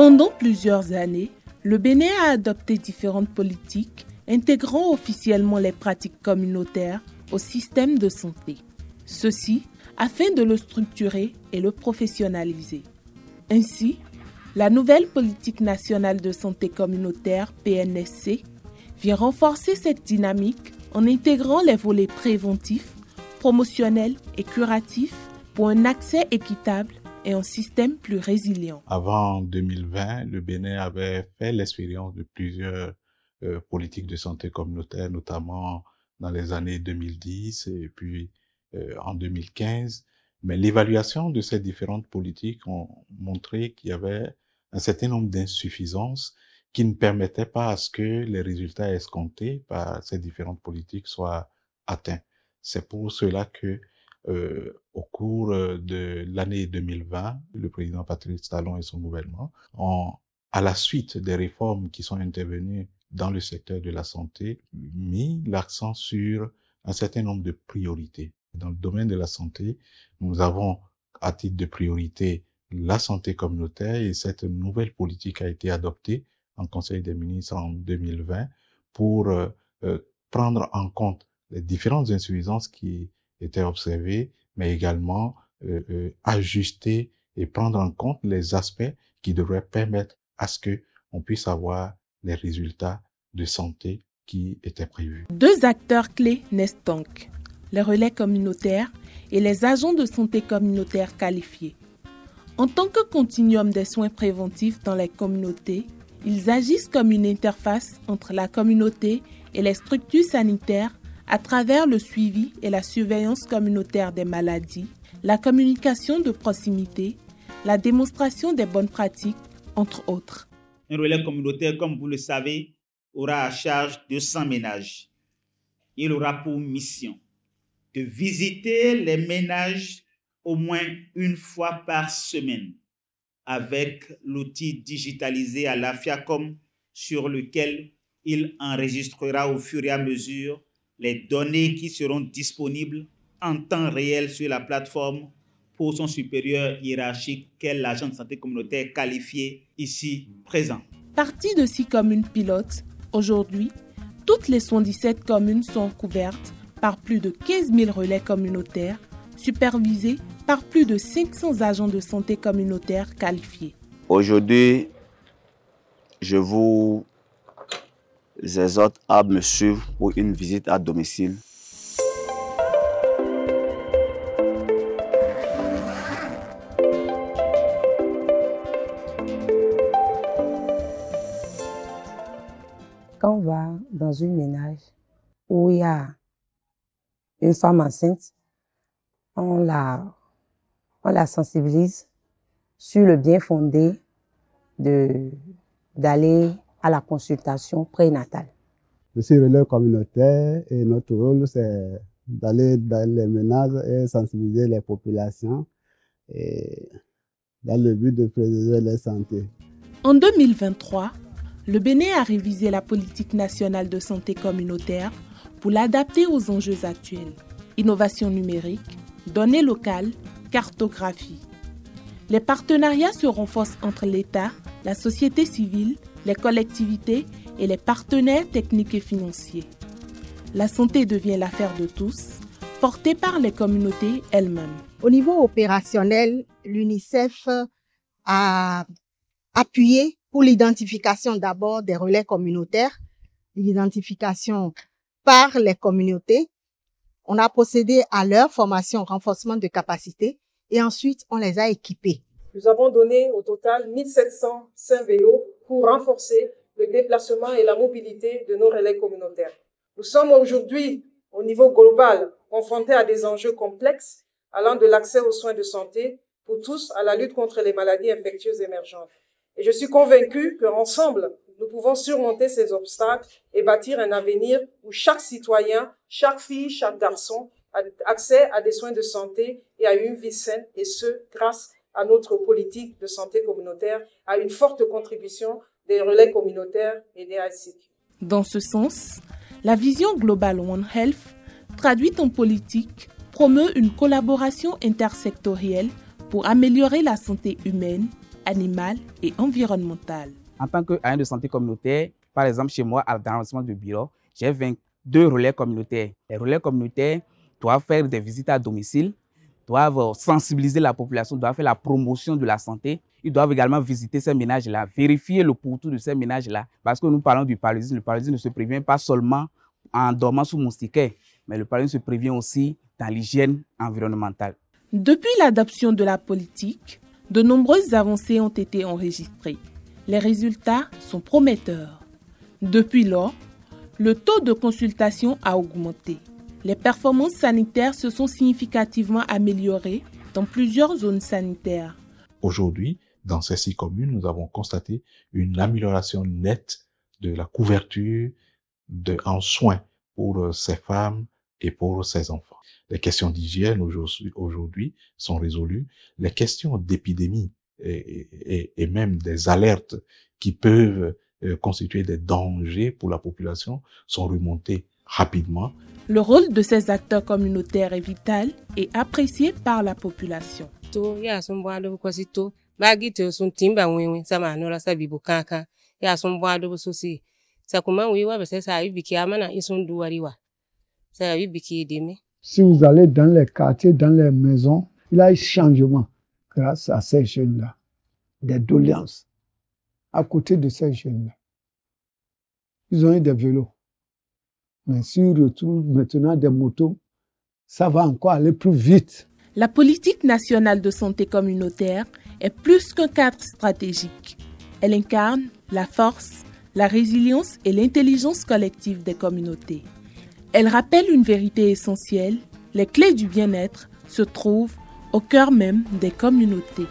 Pendant plusieurs années, le Bénin a adopté différentes politiques intégrant officiellement les pratiques communautaires au système de santé. Ceci afin de le structurer et le professionnaliser. Ainsi, la nouvelle politique nationale de santé communautaire PNSC vient renforcer cette dynamique en intégrant les volets préventifs, promotionnels et curatifs pour un accès équitable et un système plus résilient. Avant 2020, le Bénin avait fait l'expérience de plusieurs politiques de santé communautaire, notamment dans les années 2010 et puis en 2015. Mais l'évaluation de ces différentes politiques ont montré qu'il y avait un certain nombre d'insuffisances qui ne permettaient pas à ce que les résultats escomptés par ces différentes politiques soient atteints. C'est pour cela que au cours de l'année 2020, le président Patrice Talon et son gouvernement ont, à la suite des réformes qui sont intervenues dans le secteur de la santé, mis l'accent sur un certain nombre de priorités. Dans le domaine de la santé, nous avons à titre de priorité la santé communautaire et cette nouvelle politique a été adoptée en Conseil des ministres en 2020 pour prendre en compte les différentes insuffisances qui étaient observées, mais également ajuster et prendre en compte les aspects qui devraient permettre à ce que on puisse avoir les résultats de santé qui étaient prévus. Deux acteurs clés naissent donc, les relais communautaires et les agents de santé communautaire qualifiés. En tant que continuum des soins préventifs dans les communautés, ils agissent comme une interface entre la communauté et les structures sanitaires à travers le suivi et la surveillance communautaire des maladies, la communication de proximité, la démonstration des bonnes pratiques, entre autres. Un relais communautaire, comme vous le savez, aura à charge 200 ménages. Il aura pour mission de visiter les ménages au moins une fois par semaine avec l'outil digitalisé à l'Afiacom sur lequel il enregistrera au fur et à mesure les données qui seront disponibles en temps réel sur la plateforme pour son supérieur hiérarchique qu'est l'agent de santé communautaire qualifié ici présent. Partie de 6 communes pilotes, aujourd'hui, toutes les 77 communes sont couvertes par plus de 15 000 relais communautaires, supervisés par plus de 500 agents de santé communautaire qualifiés. Aujourd'hui, je vous exhorte à me suivre pour une visite à domicile. Quand on va dans une ménage où il y a une femme enceinte, on la sensibilise sur le bien fondé d'aller à la consultation prénatale. Je suis relais communautaire et notre rôle, c'est d'aller dans les ménages et sensibiliser les populations et dans le but de préserver leur santé. En 2023, le Bénin a révisé la politique nationale de santé communautaire pour l'adapter aux enjeux actuels. Innovation numérique, données locales, cartographie. Les partenariats se renforcent entre l'État, la société civile, les collectivités et les partenaires techniques et financiers. La santé devient l'affaire de tous, portée par les communautés elles-mêmes. Au niveau opérationnel, l'UNICEF a appuyé pour l'identification d'abord des relais communautaires, l'identification par les communautés. On a procédé à leur formation, renforcement de capacité et ensuite on les a équipés. Nous avons donné au total 1705 vélos pour renforcer le déplacement et la mobilité de nos relais communautaires. Nous sommes aujourd'hui, au niveau global, confrontés à des enjeux complexes allant de l'accès aux soins de santé pour tous à la lutte contre les maladies infectieuses émergentes. Et je suis convaincue qu'ensemble, nous pouvons surmonter ces obstacles et bâtir un avenir où chaque citoyen, chaque fille, chaque garçon a accès à des soins de santé et à une vie saine, et ce, grâce à notre politique de santé communautaire, à une forte contribution des relais communautaires et des ICQ. Dans ce sens, la vision Global One Health, traduite en politique, promeut une collaboration intersectorielle pour améliorer la santé humaine, animale et environnementale. En tant qu'agent de santé communautaire, par exemple chez moi, dans l'arrondissement de Biro, j'ai 22 relais communautaires. Les relais communautaires doivent faire des visites à domicile, doivent sensibiliser la population, doivent faire la promotion de la santé. Ils doivent également visiter ces ménages-là, vérifier le pourtour de ces ménages-là. Parce que nous parlons du paludisme. Le paludisme ne se prévient pas seulement en dormant sous moustiquaire, mais le paludisme se prévient aussi dans l'hygiène environnementale. Depuis l'adoption de la politique, de nombreuses avancées ont été enregistrées. Les résultats sont prometteurs. Depuis lors, le taux de consultation a augmenté. Les performances sanitaires se sont significativement améliorées dans plusieurs zones sanitaires. Aujourd'hui, dans ces 6 communes, nous avons constaté une amélioration nette de la couverture en soins pour ces femmes et pour ces enfants. Les questions d'hygiène aujourd'hui sont résolues. Les questions d'épidémie et même des alertes qui peuvent constituer des dangers pour la population sont remontées rapidement. Le rôle de ces acteurs communautaires est vital et apprécié par la population. Si vous allez dans les quartiers, dans les maisons, il y a un changement grâce à ces jeunes-là, des doléances. À côté de ces jeunes-là, ils ont eu des vélos. Mais s'ils retrouvent maintenant des motos, ça va encore aller plus vite. La politique nationale de santé communautaire est plus qu'un cadre stratégique. Elle incarne la force, la résilience et l'intelligence collective des communautés. Elle rappelle une vérité essentielle, les clés du bien-être se trouvent au cœur même des communautés.